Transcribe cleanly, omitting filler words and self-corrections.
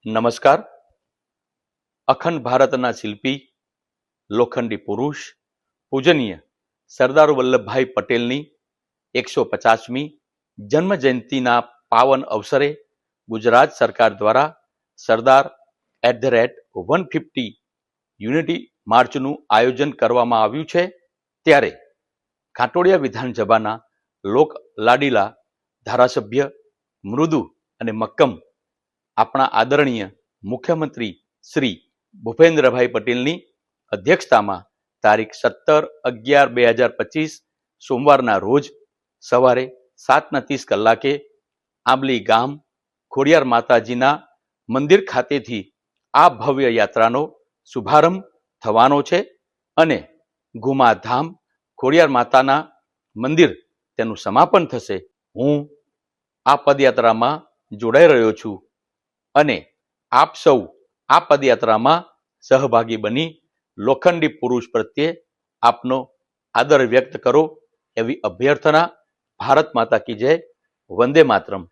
નમસ્કાર. અખંડ ભારતના શિલ્પી, લોખંડી પુરુષ, પૂજનીય સરદાર વલ્લભભાઈ પટેલની 150મી જન્મ જયંતિના પાવન અવસરે ગુજરાત સરકાર દ્વારા સરદાર @150 યુનિટી માર્ચનું આયોજન કરવામાં આવ્યું છે. ત્યારે ઘાટોડિયા વિધાનસભાના લોક લાડીલા ધારાસભ્ય, મૃદુ અને મક્કમ આપણા આદરણીય મુખ્યમંત્રી શ્રી ભૂપેન્દ્રભાઈ પટેલની અધ્યક્ષતામાં તારીખ 17/11/2025 સોમવારના રોજ સવારે 7:30 કલાકે આંબલી ગામ ખોડિયાર માતાજીના મંદિર ખાતેથી આ ભવ્ય યાત્રાનો શુભારંભ થવાનો છે અને ગુમાધામ ખોડિયાર માતાના મંદિર તેનું સમાપન થશે. હું આ પદયાત્રામાં જોડાઈ રહ્યો છું અને આપ સૌ આ પદયાત્રામાં સહભાગી બની લોખંડી પુરુષ પ્રત્યે આપનો આદર વ્યક્ત કરો એવી અભ્યર્થના. ભારત માતા કી જય. વંદે માતરમ.